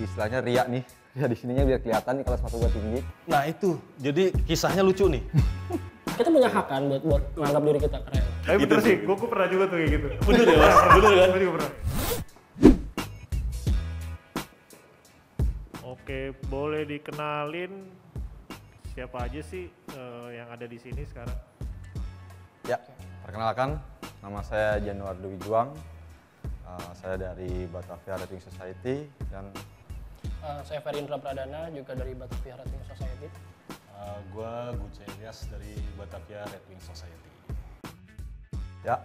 istilahnya ria nih. Ya di sininya biar kelihatan nih kalau sepatu gue tinggi. Nah itu, jadi kisahnya lucu nih. Kita punya hak kan buat menganggap diri kita keren. Tapi bener sih, gue pernah juga tuh kayak gitu. Bener ya Mas? Bener kan? Gue juga pernah. Oke, boleh dikenalin siapa aja sih yang ada di sini sekarang? Ya, perkenalkan, nama saya Januar Dwi Juang. Saya dari Batavia Red Wing Society dan Saya Ferry Indra Pradana, juga dari Batavia Red Wing Society. Gue Guce Ilyas dari Batavia Red Wing Society. ya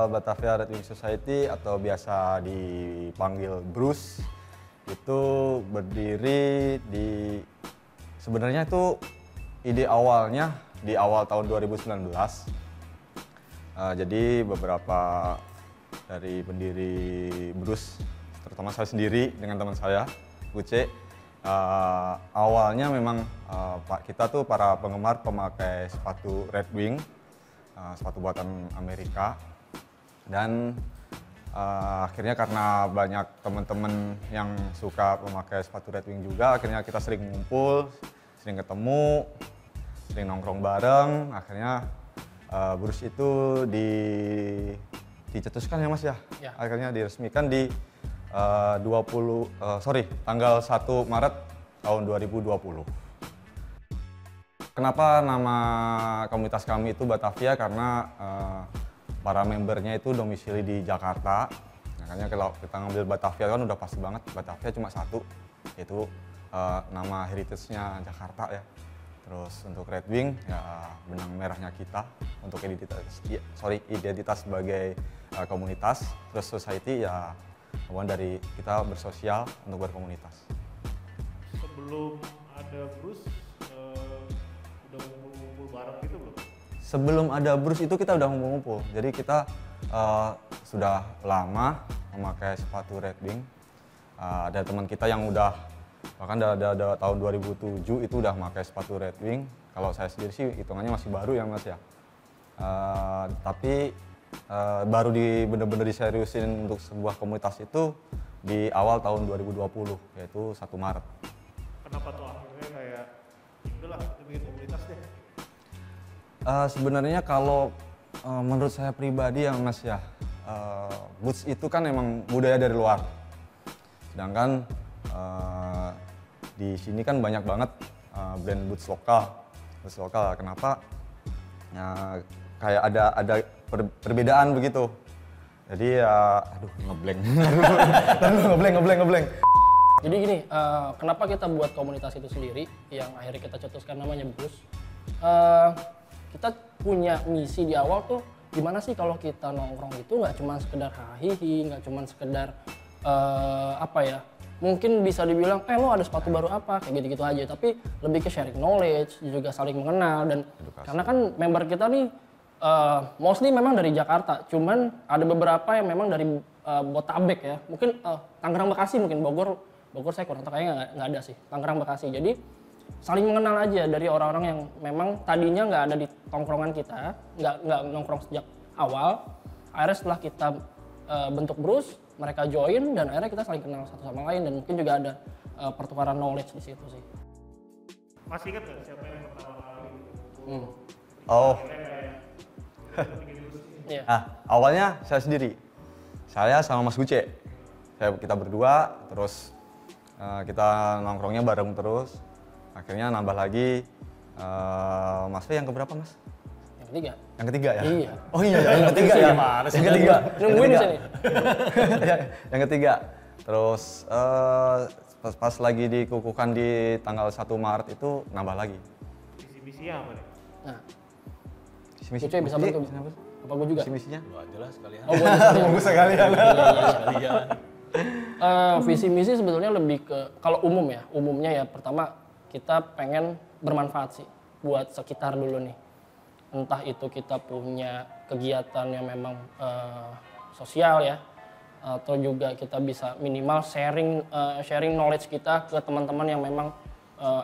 Batavia Red Wing Society atau biasa dipanggil Bruce itu berdiri di sebenarnya itu ide awalnya di awal tahun 2019. Jadi beberapa dari pendiri Bruce, terutama saya sendiri dengan teman saya, Guce, awalnya memang kita tuh para penggemar pemakai sepatu Red Wing, sepatu buatan Amerika, dan akhirnya karena banyak teman-teman yang suka memakai sepatu Red Wing juga, akhirnya kita sering ngumpul, sering ketemu, sering nongkrong bareng. Akhirnya Bruce itu dicetuskan ya Mas ya? Ya. Akhirnya diresmikan di tanggal 1 Maret tahun 2020. Kenapa nama komunitas kami itu Batavia? Karena para membernya itu domisili di Jakarta. Makanya kalau kita ngambil Batavia kan udah pasti banget, Batavia cuma satu, yaitu nama heritage-nya Jakarta ya. Terus untuk Red Wing ya benang merahnya kita untuk identitas sebagai komunitas. Terus society ya kemudian dari kita bersosial untuk berkomunitas. Sebelum ada Bruce, udah ngumpul-ngumpul bareng gitu belum? Sebelum ada Bruce itu kita udah ngumpul-ngumpul. Jadi kita sudah lama memakai sepatu Red Wing. Ada teman kita yang udah bahkan dari tahun 2007 itu udah memakai sepatu Red Wing. Kalau saya sendiri sih hitungannya masih baru ya Mas ya. Tapi baru bener-bener diseriusin untuk sebuah komunitas itu di awal tahun 2020, yaitu 1 Maret. Kenapa tuh akhirnya kayak, udahlah kita bikin komunitas deh? Sebenarnya kalau menurut saya pribadi ya Mas ya, boots itu kan emang budaya dari luar. Sedangkan di sini kan banyak banget brand boots lokal. Kenapa? Ya, kayak ada perbedaan begitu. Jadi ya, ngeblank. ngeblank. Jadi gini, kenapa kita buat komunitas itu sendiri yang akhirnya kita cetuskan namanya Bruce? Kita punya misi di awal tuh gimana sih kalau kita nongkrong itu nggak cuma sekedar hahihi, nggak cuma sekedar mungkin bisa dibilang lo ada sepatu baru apa kayak gitu-gitu aja, tapi lebih ke sharing knowledge, juga saling mengenal. Dan edukasi. Karena kan member kita nih mostly memang dari Jakarta, cuman ada beberapa yang memang dari Botabek ya, mungkin Tangerang Bekasi, mungkin Bogor saya kurang tahu, kayaknya nggak ada sih, Tangerang Bekasi. Jadi saling mengenal aja dari orang-orang yang memang tadinya nggak ada di tongkrongan kita, nggak nongkrong sejak awal. Akhirnya setelah kita bentuk Bruce, mereka join dan akhirnya kita saling kenal satu sama lain, dan mungkin juga ada pertukaran knowledge di situ sih. Masih ingat nggak siapa yang pertama kali? Iya. Awalnya saya sendiri. Saya sama Mas Guce. Kita berdua, terus kita nongkrongnya bareng terus. Akhirnya nambah lagi. Mas Fe yang keberapa Mas? Yang ketiga. Yang ketiga ya? Iya. Oh iya, yang ketiga ya? Yang ketiga. Nungguin di sini. Yang ketiga. Terus pas lagi dikukuhkan di tanggal 1 Maret itu nambah lagi. Visi-misinya apa nih? Nah, Misi Guce bisa bantu. Apa gue juga? misinya? Lu aja lah sekalian. Oh, gue juga. sekalian. Sekalian. Visi misi sebetulnya lebih ke, kalau umumnya ya pertama kita pengen bermanfaat sih buat sekitar dulu nih. Entah itu kita punya kegiatan yang memang sosial ya, atau juga kita bisa minimal sharing knowledge kita ke teman-teman yang memang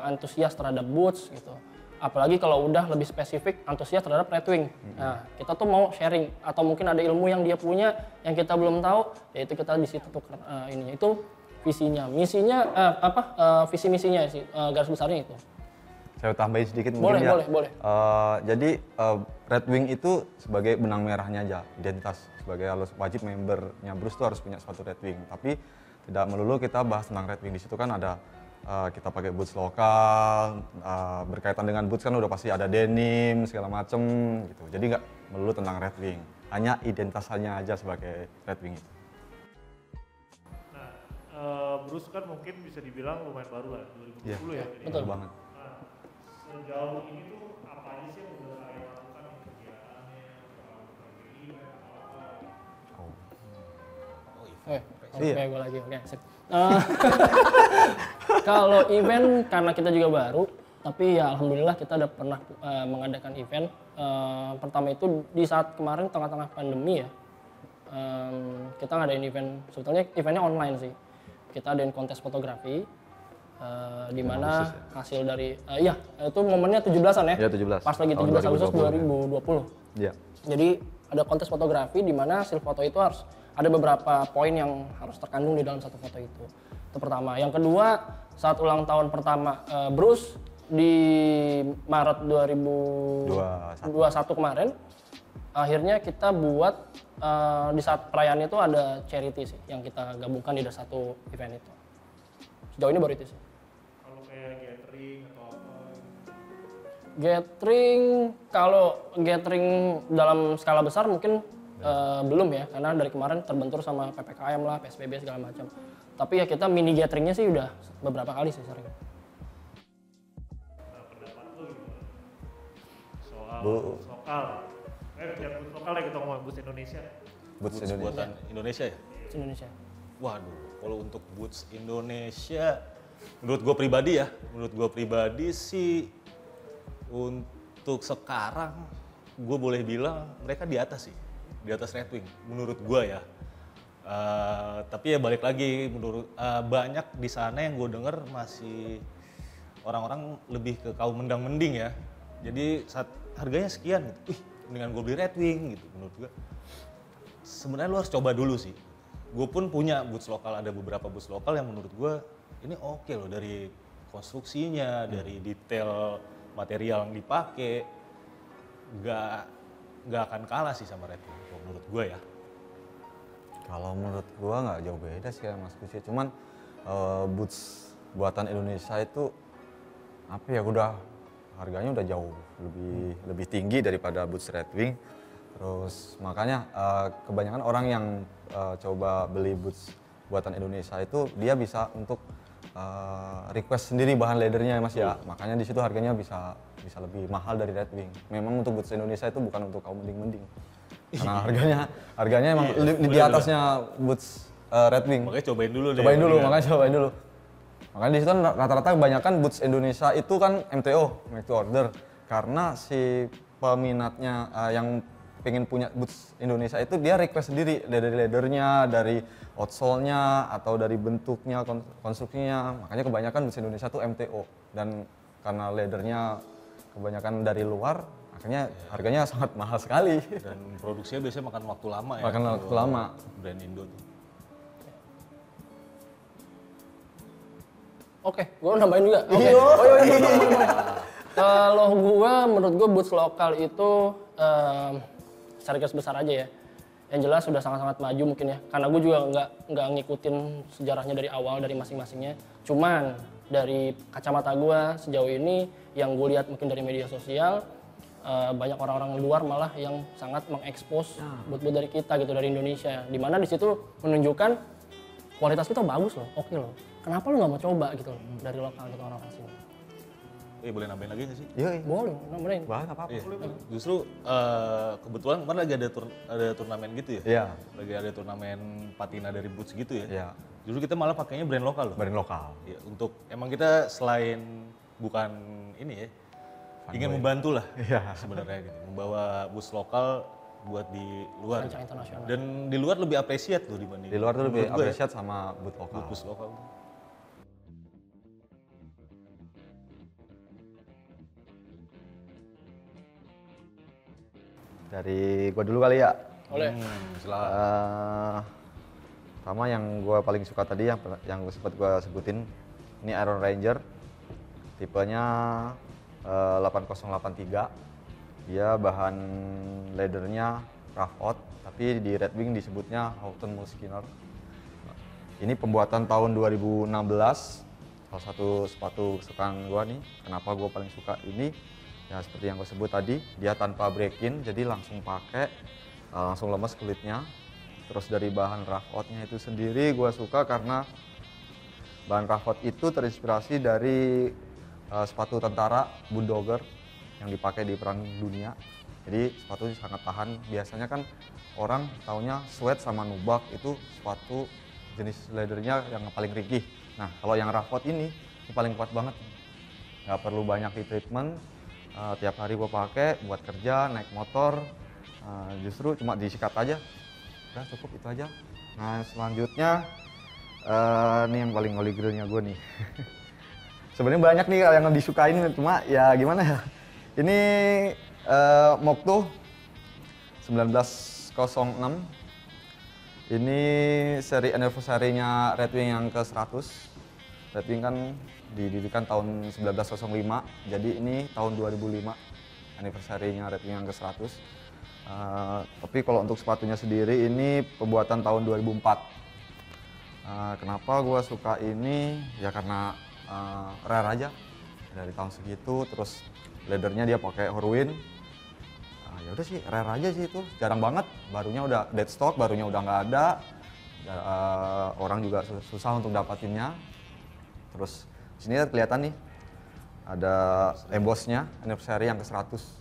antusias terhadap boots gitu. Apalagi kalau udah lebih spesifik antusias terhadap Red Wing. Nah, kita tuh mau sharing atau mungkin ada ilmu yang dia punya yang kita belum tahu, yaitu kita di situ tuh ininya. Itu visinya, misinya visi misinya sih, garis besarnya itu. Saya tambahin sedikit Boleh, mungkin ya. boleh. Jadi Red Wing itu sebagai benang merahnya aja, identitas sebagai harus wajib membernya Bruce tuh harus punya sepatu Red Wing. Tapi tidak melulu kita bahas tentang Red Wing, di situ kan ada kita pakai boots lokal, berkaitan dengan boots kan udah pasti ada denim segala macem gitu. Jadi nggak melulu tentang Red Wing, hanya identitasnya aja sebagai Red Wing itu. Nah, Bruce kan mungkin bisa dibilang lumayan baru lah, 2020 ya. Ini. Betul banget. Nah, sejauh ini tuh apa aja sih yang udah kalian lakukan nih, kegiatannya, event atau apa? Oke, gue lagi, oke, sip. Kalau event, karena kita juga baru, tapi ya alhamdulillah kita udah pernah mengadakan event. Pertama itu di saat kemarin tengah-tengah pandemi ya, kita ngadain event, sebetulnya eventnya online sih. Kita adain kontes fotografi, di mana hasil dari, itu momennya 17-an ya? Iya, 17. Pas lagi Tahun 17 Agustus 2020. 2020. Iya. Jadi ada kontes fotografi di mana hasil foto itu harus ada beberapa poin yang harus terkandung di dalam satu foto itu. Itu pertama. Yang kedua, saat ulang tahun pertama Bruce di Maret 2021 kemarin, akhirnya kita buat di saat perayaan itu ada charity sih yang kita gabungkan di satu event itu. Sejauh ini baru itu sih. Kalau kayak gathering atau apa? Gathering, kalau gathering dalam skala besar mungkin belum ya, karena dari kemarin terbentur sama PPKM lah, PSBB segala macam. Tapi ya kita mini gatheringnya sih udah beberapa kali sih sering. Nah, pendapat lu gimana? Soal boots lokal. Biar boots lokal ya kita ngomong boots Indonesia. Boots Boots Indonesia. buatan Indonesia ya? Indonesia. Waduh, kalau untuk boots Indonesia, menurut gue pribadi sih untuk sekarang gue boleh bilang mereka di atas sih, di atas Red Wing menurut gue ya. Tapi ya balik lagi, menurut banyak di sana yang gue denger masih orang-orang lebih ke kaum mendang-mending ya. Jadi saat harganya sekian gitu, mendingan gue beli Red Wing gitu menurut gue. Sebenarnya lo harus coba dulu sih. Gue pun punya boots lokal, ada beberapa boots lokal yang menurut gue ini oke loh, dari konstruksinya, dari detail material yang dipakai, nggak akan kalah sih sama Red Wing menurut gue ya. Kalau menurut gua nggak jauh beda sih kayak Mas Kuci, cuman boots buatan Indonesia itu apa ya, harganya udah jauh lebih tinggi daripada boots Red Wing. Terus makanya kebanyakan orang yang coba beli boots buatan Indonesia itu dia bisa untuk request sendiri bahan leathernya ya Mas ya. Makanya di situ harganya bisa lebih mahal dari Red Wing. Memang untuk boots Indonesia itu bukan untuk kaum mending-mending. Karena harganya emang di atasnya boots Red Wing. Makanya cobain dulu deh. Cobain dulu. Makanya di situ rata-rata kebanyakan boots Indonesia itu kan MTO, make to order. Karena si peminatnya yang pengen punya boots Indonesia itu dia request sendiri dari leathernya, dari outsole-nya, atau dari bentuknya, konstruksinya. Makanya kebanyakan boots Indonesia tuh MTO. Dan karena leathernya kebanyakan dari luar, akhirnya harganya sangat mahal sekali. Dan produksinya biasanya makan waktu lama ya. Makan waktu lama. Brand Indo tuh. Oke, gue nambahin juga. Oke. Kalau menurut gue boots lokal itu secara garis besar aja ya. Yang jelas sudah sangat-sangat maju mungkin ya. Karena gue juga nggak ngikutin sejarahnya dari awal dari masing-masingnya. Cuman dari kacamata gue sejauh ini yang gue lihat mungkin dari media sosial, banyak orang-orang luar malah yang sangat mengekspos boot-boot dari kita gitu, dari Indonesia. Dimana di situ menunjukkan kualitas kita bagus loh, oke loh. Kenapa lu nggak mau coba gitu loh dari lokal gitu orang-orang sini? Boleh nambahin lagi nggak sih? Iya. Boleh, nambahin. Wah, nggak apa-apa. Iya. Justru kebetulan kemarin lagi ada turnamen gitu ya. Iya. Lagi ada turnamen patina dari boots gitu ya. Iya. Justru kita malah pakainya brand lokal loh. Brand lokal. Ya, untuk emang kita selain bukan ini ya, ingin membantu lah sebenarnya gitu, membawa boots lokal buat di luar. Kancah internasional. Dan di luar lebih apresiat loh dibanding. Di luar tuh lebih menurut gue ya, apresiat sama boot lokal. boots lokal. Dari gua dulu kali ya. Boleh. Silakan. Pertama yang gue paling suka tadi yang sempat gue sebutin, ini Iron Ranger, tipenya 8083. Dia bahan leathernya rough out, tapi di Red Wing disebutnya Houghton Moleskine. Ini pembuatan tahun 2016, salah satu sepatu kesukaan gue nih. Kenapa gue paling suka ini? Ya seperti yang gue sebut tadi, dia tanpa break-in, jadi langsung pakai, langsung lemes kulitnya. Terus dari bahan rough out-nya itu sendiri gue suka karena bahan rough out itu terinspirasi dari sepatu tentara Bulldozer yang dipakai di Perang Dunia. Jadi sepatu sangat tahan. Biasanya kan orang taunya sweat sama nubak itu sepatu jenis leathernya yang paling ringkih. Nah kalau yang rough out ini paling kuat banget. Nggak perlu banyak di treatment. Tiap hari gue pakai buat kerja, naik motor. Justru cuma disikat aja. Udah cukup itu aja. Nah selanjutnya ini yang paling holy grail-nya gue nih. Sebenarnya banyak nih yang disukain, cuma ya gimana ya. Ini Mokto 1906. Ini seri anniversary-nya Red Wing yang ke-100. Red Wing kan didirikan tahun 1905, jadi ini tahun 2005 anniversary-nya Red Wing yang ke-100. Tapi kalau untuk sepatunya sendiri ini pembuatan tahun 2004. Kenapa gue suka ini? Ya karena rare aja dari tahun segitu, terus leathernya dia pakai Horween. Ya udah sih rare aja sih itu, jarang banget. Barunya udah dead stock, barunya udah nggak ada. Orang juga susah untuk dapatinnya. Terus di sini kelihatan nih ada embossnya anniversary yang ke-100.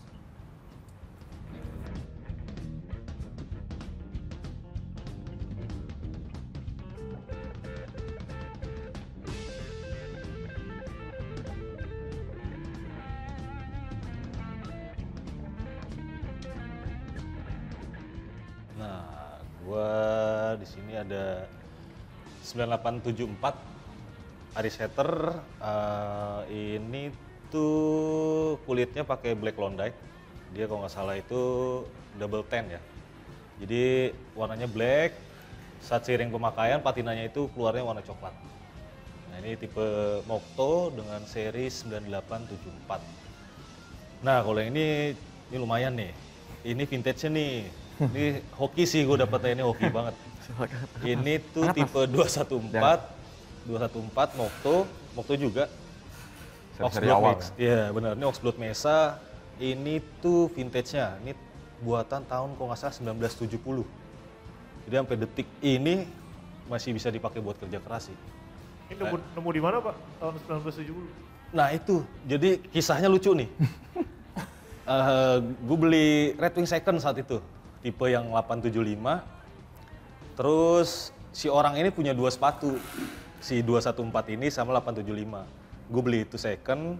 Nah, gua di sini ada 9874 Aris Hatter. Ini tuh kulitnya pakai black Klondike. Dia kalau nggak salah itu double tan ya. Jadi warnanya black. Saat seiring pemakaian patinanya itu keluarnya warna coklat. Nah ini tipe Mokto dengan seri 9874. Nah kalau yang ini lumayan nih. Ini vintage-nya nih. Ini hoki sih, gue dapetnya ini hoki banget. Ini tuh tipe 214 Mokto juga. Seri awal. Iya benar, ini Oxblood Mesa. Ini tuh vintage-nya, ini buatan tahun kalau nggak salah 1970. Jadi sampai detik ini masih bisa dipakai buat kerja keras sih. Ini nemu di mana Pak tahun 1970? Nah itu, jadi kisahnya lucu nih. Gue beli Red Wing second saat itu, tipe yang 875. Terus si orang ini punya dua sepatu, si 214 ini sama 875. Gue beli itu second,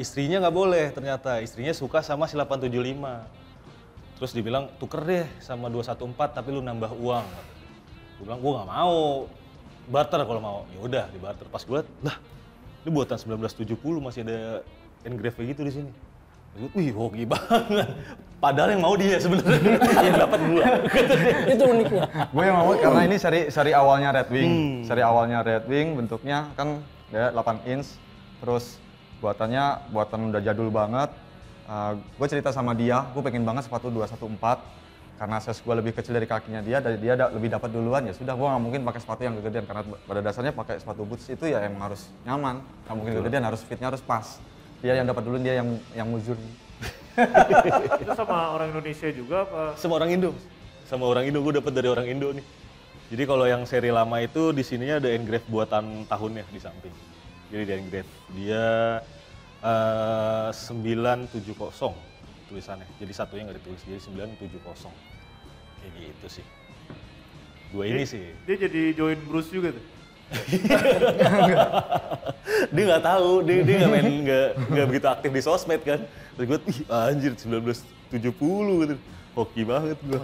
istrinya nggak boleh ternyata, istrinya suka sama si 875. Terus dibilang tuker deh sama 214 tapi lu nambah uang. Gue bilang gue nggak mau, barter kalau mau. Ya udah di barter. Pas gue liat, lah ini buatan 1970 masih ada engrave kayak gitu di sini. Wih hoki banget. Padahal yang mau dia sebenarnya yang dapat gua. Itu uniknya. Gue yang mau karena ini seri awalnya Red Wing. Seri awalnya Red Wing bentuknya kan dia 8 inch. Terus buatannya buatan udah jadul banget. Gue cerita sama dia, gue pengen banget sepatu 214 karena size gue lebih kecil dari kakinya dia, dan dia lebih dapat duluan. Ya sudah, gue nggak mungkin pakai sepatu yang kegedean karena pada dasarnya pakai sepatu boots itu ya emang harus nyaman, nggak mungkin kegedean, harus fitnya harus pas. Dia yang dapat duluan, dia yang muzur. Itu sama orang Indonesia juga apa? Sama orang Indo. Sama orang Indo, gue dapat dari orang Indo nih. Jadi kalau yang seri lama itu di sininya ada engrave buatan tahunnya di samping. Jadi di engrave dia 970 tulisannya. Jadi satunya nggak ditulis, jadi 970. Kayak gitu sih. Gue ini sih. Dia jadi join Bruce juga tuh? Dia nggak tahu, dia nggak begitu aktif di sosmed kan. Terus gue, ih anjir 1970 gitu. Hoki banget gue.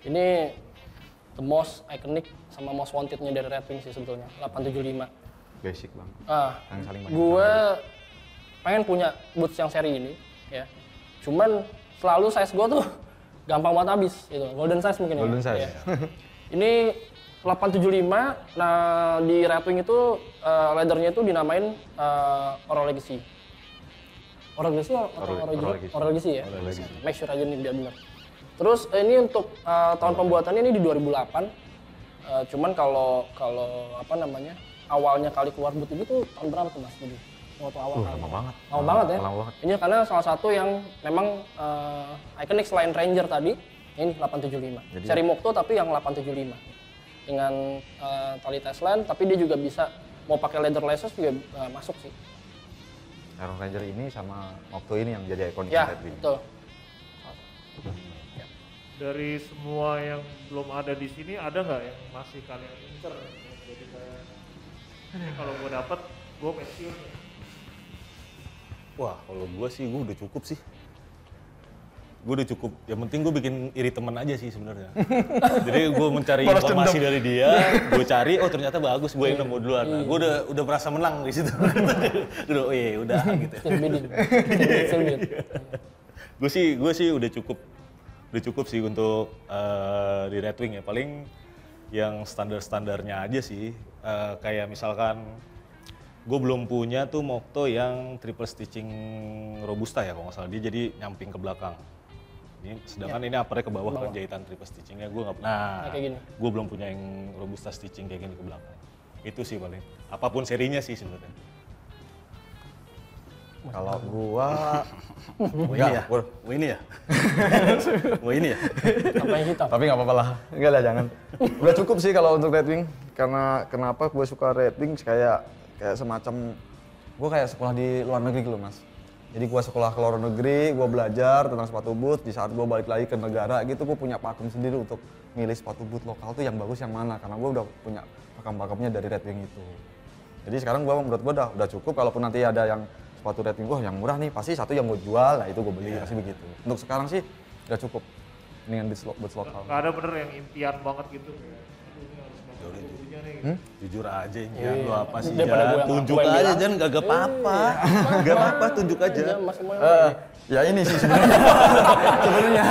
Ini the most iconic sama most wanted-nya dari Red Wing sih sebetulnya, 875. Basic banget. Yang saling banyak. Gue pengen punya boots yang seri ini, ya. Cuman selalu size gue tuh gampang banget habis, gitu. Golden size mungkin Golden ya. size. Ya. Ini 875, nah di Red Wing itu leathernya itu dinamain Oro Legacy. Oro Legacy atau Oro Legacy ya? Oro Legacy. Make sure aja nih biar benar. Terus ini untuk tahun pembuatannya ini di 2008. Cuman kalau apa namanya, awalnya kali keluar boot ini tuh tahun berapa tuh Mas? Jadi waktu awal kali. Lama banget. Lama banget ya. Lama banget. Ini karena salah satu yang memang ikonik selain Ranger tadi, ini 875. Jadi Seri Mokto tapi yang 875. Dengan tali Teslan, tapi dia juga bisa mau pakai leather laces juga masuk sih. Iron Ranger ini sama Mokto ini yang jadi ikonik Ya, Red Wing. betul. Dari semua yang belum ada di sini, ada nggak yang masih kalian incer? Jadi kayak, ini kalau gue dapet, gue pensiun. Wah, kalau gue sih gue udah cukup sih. Gue udah cukup. Yang penting gue bikin iri temen aja sih sebenarnya. Jadi gue mencari informasi dari dia, gue cari, oh ternyata bagus, gue yang nemu duluan. Nah, gue udah merasa menang di situ. Udah, oh iya, udah gitu. Gue sih udah cukup sih untuk di Red Wing ya. Paling yang standar-standarnya aja sih. Kayak misalkan gue belum punya tuh Mokto yang triple stitching robusta ya kalau nggak salah. Dia jadi nyamping ke belakang. Ini, sedangkan ini uppernya ke bawah kan jahitan triple stitchingnya gue nggak. Nah, kayak gini. gue belum punya yang robusta stitching kayak gini ke belakang. Itu sih paling. Apapun serinya sih sebenarnya. Kalau gua Mau ini ya? Mau ini ya? Mau ini ya? Apa yang hitam? tapi nggak apa-apa lah. Enggak lah, jangan. Udah cukup sih kalau untuk Red Wing. Karena kenapa gue suka Red Wing kayak semacam gue kayak sekolah di luar negeri gitu loh, Mas. Jadi gue sekolah ke luar negeri, gue belajar tentang sepatu boot. Di saat gue balik lagi ke negara gitu, gue punya pakem sendiri untuk milih sepatu boot lokal tuh yang bagus yang mana. Karena gue udah punya pakem-pakemnya dari Red Wing itu. Jadi sekarang menurut gue udah cukup. Kalaupun nanti ada yang sepatu Red Wing, yang murah nih, pasti satu yang gue jual, nah itu gue beli, pasti begitu. Untuk sekarang sih udah cukup dengan boots lokal. Nggak ada bener yang impian banget gitu. Kayak, aduh ini harus banget dulunya nih. Gitu. Jujur aja, Jan, lu apa sih, Daripada Jan? gua- Tunjuk gua yang aja, bilang. Jan, gak apa-apa. Gak apa-apa, tunjuk aja. Mas semua Ya ini sih sebenarnya. Sebenarnya.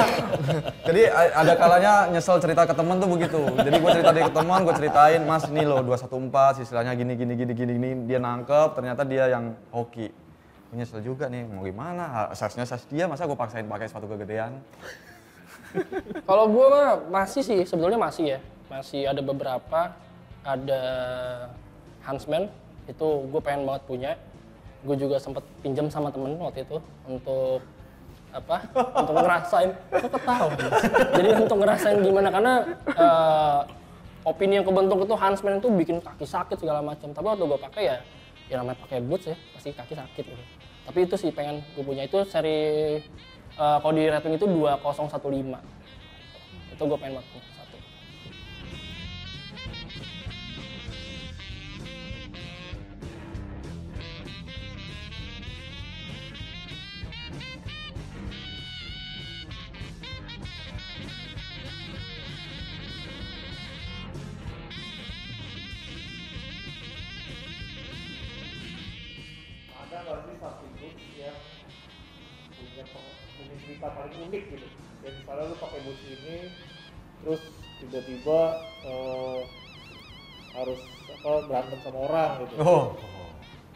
Jadi ada kalanya nyesel cerita ke temen tuh begitu. Jadi gue cerita ke teman, gue ceritain, Mas ini loh 214 istilahnya gini, dia nangkep, ternyata dia yang hoki. Gue nyesel juga nih, mau gimana? Size-nya size dia, masa gue paksain pakai sepatu kegedean? Kalau gue mah masih sih, sebetulnya masih ya. Masih ada beberapa, ada Huntsman, itu gue pengen banget punya. Gue juga sempet pinjam sama temen waktu itu untuk apa? Untuk ngerasain, kok ketawa? Jadi untuk ngerasain gimana, karena opini yang kebentuk itu Huntsman itu bikin kaki sakit segala macam. Tapi waktu gue pakai ya namanya pakai boots ya, pasti kaki sakit gitu. Tapi itu sih pengen gue punya, itu seri kalau di Red Wing itu 2015. Itu gue pengen banget punya satu. Ada nggak sih satu boots yang punya cerita paling unik gitu? Kayak misalnya lu pakai boots ini, terus tiba-tiba harus berantem sama orang gitu.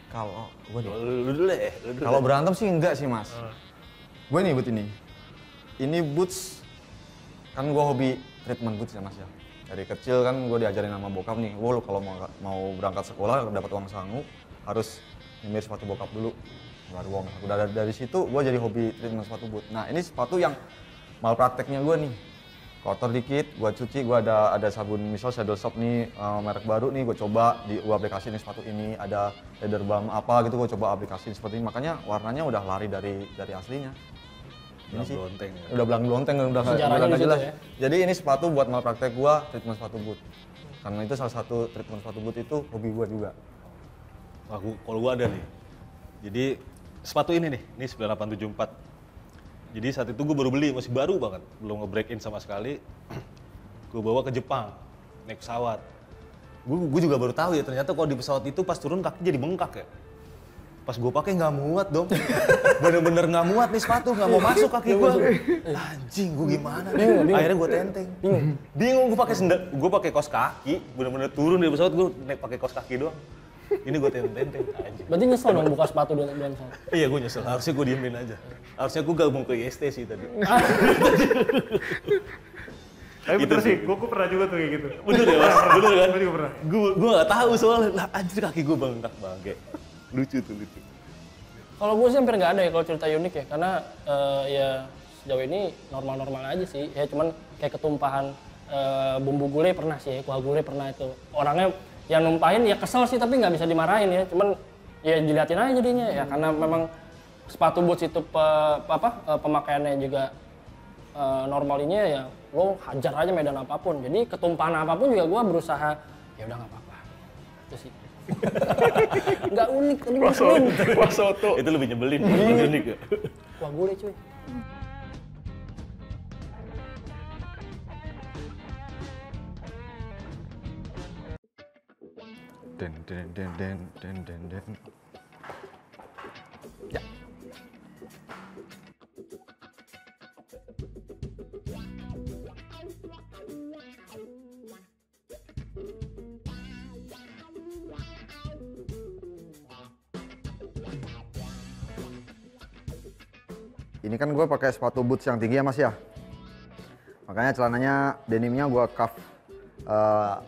Kalau gue deh. Lu dulu deh, lu dulu. Kalau berantem sih enggak sih, Mas. Gue nih boot ini. Ini boots, kan gue hobi treatment boots ya, Mas ya. Dari kecil kan gue diajarin sama bokap nih, gue kalau mau berangkat sekolah dapat uang sangu harus nyemir sepatu bokap dulu, baru uang. Udah dari situ gue jadi hobi treatment sepatu boot. Nah ini sepatu yang malprakteknya gue nih, kotor dikit, gue cuci, gue ada sabun misal Saddle Shop nih, merek baru nih, gue coba gue aplikasiin sepatu ini, ada leather balm apa gitu, gue coba aplikasiin seperti ini, makanya warnanya udah lari dari aslinya. Ini sih Blonteng ya. udah belang blonteng, udah Sejarahnya nggak di situ jelas. ya. Jadi ini sepatu buat malpraktek gue, treatment sepatu boot. Karena itu salah satu treatment sepatu boot itu hobi gue juga. Kalau gua ada nih. Jadi sepatu ini nih, ini 9874. Jadi saat itu gue baru beli, masih baru banget, belum nge-break in sama sekali. Gue bawa ke Jepang, naik pesawat. Gue juga baru tahu ya ternyata kalau di pesawat itu pas turun kaki jadi bengkak ya. Pas gue pakai nggak muat dong, bener-bener nggak muat nih sepatu, nggak mau masuk kaki gue. Anjing, gue gimana? Akhirnya gue tenteng. Bingung gue pakai sendal, gue pakai kaos kaki, bener-bener turun dari pesawat gue naik pakai kaos kaki doang. Ini gue tenteng, anjing. Berarti nyesel dong buka sepatu dulu bulan sana. Iya gue nyesel, harusnya gue diemin aja. Harusnya gue gabung ke IST sih tadi. Tapi bener sih, gue pernah juga tuh kayak gitu. Bener ya mas? Bener kan? Gue juga pernah. Gue gak tahu soalnya, lah anjir kaki gue bengkak banget. Lucu tuh, lucu. Kalau gue sih hampir nggak ada ya kalau cerita unik ya, karena ya sejauh ini normal-normal aja sih. Ya cuman kayak ketumpahan bumbu gulai pernah sih, kuah gulai pernah itu. Orangnya yang numpahin ya kesel sih tapi nggak bisa dimarahin ya. Cuman ya diliatin aja jadinya ya, karena memang sepatu boots itu pemakaiannya juga normalnya ya lo hajar aja medan apapun. Jadi ketumpahan apapun juga gue berusaha ya udah nggak apa-apa. Itu sih. Nggak unik tapi ngeselin. Wah soto. Itu lebih nyebelin, lebih unik ya. Kuah gulai cuy. Den. Ya. Ini kan gue pakai sepatu boots yang tinggi ya mas ya. Makanya celananya denimnya gue cuff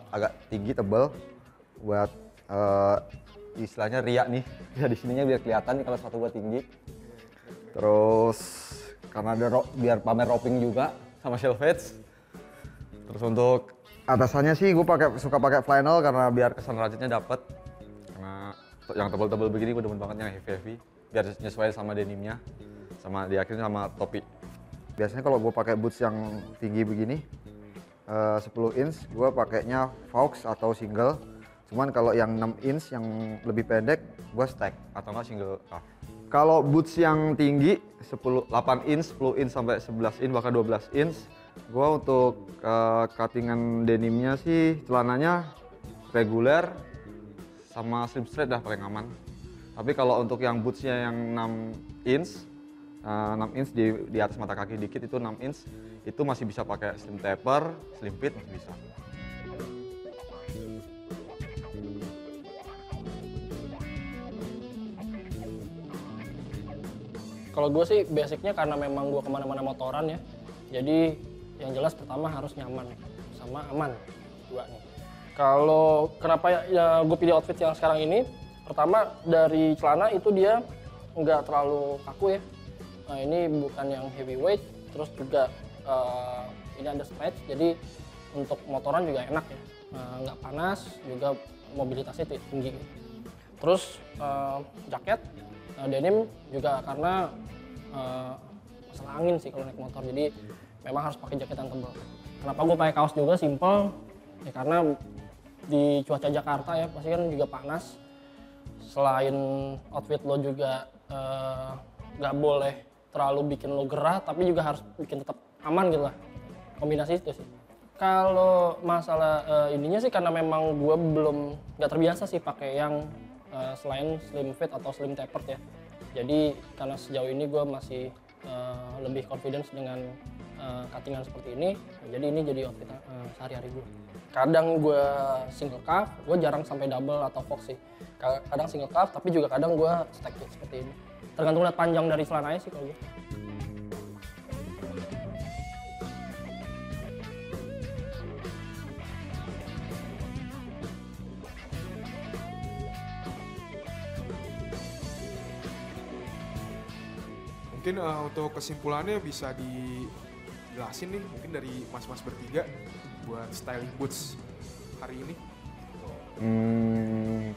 agak tinggi tebel buat istilahnya riak nih. Ya di sininya biar kelihatan nih kalau sepatu gue tinggi. Terus karena ada biar pamer roping juga sama selvage. Terus untuk atasannya sih gue suka pakai flannel karena biar kesan rajutnya dapet. Karena yang tebal-tebal begini gue demen banget yang heavy biar nyesuaiin sama denimnya. Sama di akhirnya sama topi. Biasanya kalau gue pakai boots yang tinggi begini 10 inch gue pakainya Vaux atau single. Cuman kalau yang 6 inch yang lebih pendek gue stack atau enggak single cuff. Kalau boots yang tinggi 8 inch, 10 inch sampai 11 inch bahkan 12 inch gue untuk cuttingan denimnya sih celananya reguler sama slim straight dah paling aman. Tapi kalau untuk yang bootsnya yang 6 inch 6 inch di atas mata kaki dikit itu 6 inch itu masih bisa pakai slim taper, slim fit masih bisa. Kalau gue sih basicnya karena memang gue kemana-mana motoran ya, jadi yang jelas pertama harus nyaman sama aman dua nih. Kalau kenapa ya gue pilih outfit yang sekarang ini, pertama dari celana itu dia nggak terlalu kaku ya. Nah ini bukan yang heavyweight, terus juga ini ada stretch, jadi untuk motoran juga enak ya, nggak panas, juga mobilitasnya tinggi. Terus jaket denim juga karena masalah angin sih kalau naik motor, jadi memang harus pakai jaket yang tebal. Kenapa gue pakai kaos juga simple? Ya karena di cuaca Jakarta ya pasti kan juga panas. Selain outfit lo juga nggak boleh terlalu bikin lo gerah, tapi juga harus bikin tetap aman gitu lah. Kombinasi itu sih. Kalau masalah ininya sih karena memang gue belum nggak terbiasa sih pakai yang selain slim fit atau slim tapered ya. Jadi karena sejauh ini gue masih lebih confidence dengan cuttingan seperti ini. Jadi ini jadi outfit sehari-hari gue. Kadang gue single cuff, gue jarang sampai double atau Vaux sih. Kadang single cuff, tapi juga kadang gue stack it seperti ini. Tergantung lihat panjang dari celananya sih kalau gue. Mungkin untuk kesimpulannya bisa dijelasin nih mungkin dari mas-mas bertiga buat styling boots hari ini.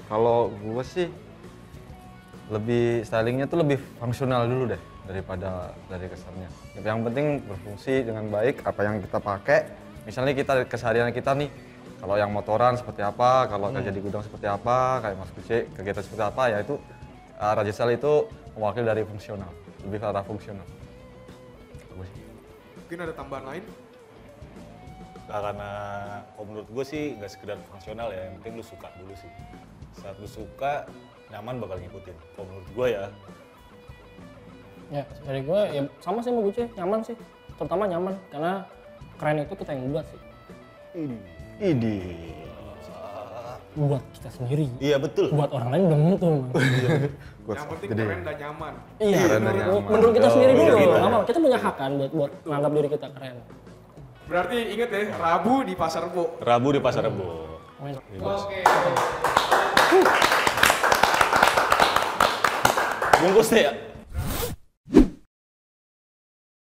Kalau gue sih lebih stylingnya tuh lebih fungsional dulu deh daripada dari kesannya. Yang penting berfungsi dengan baik apa yang kita pakai. Misalnya kita keseharian kita nih, kalau yang motoran seperti apa, kalau kerja di gudang seperti apa, kayak Mas Kuce kegiatan seperti apa, ya itu Raja Style itu mewakili dari fungsional. Lebih ke arah fungsional. Mungkin ada tambahan lain? Karena kalau menurut gue sih nggak sekedar fungsional ya, yang penting lu suka dulu sih. Saat lu suka, nyaman bakal ngikutin. Kalau menurut gue ya. Ya, dari gue ya sama sih sama Guce, nyaman sih. Terutama nyaman, karena keren itu kita yang buat sih. Idi. Buat kita sendiri. Iya betul. Buat orang lain belum tentu. Yang penting keren dan nyaman. Iya, Keren dan nyaman. menurut kita sendiri Oh, dulu. iya, Nggak apa-apa, kita punya hak kan buat menganggap diri kita keren. Berarti inget ya, Rabu di Pasar Rebo. Rabu di Pasar Rebo. Oke. Bungkus deh ya.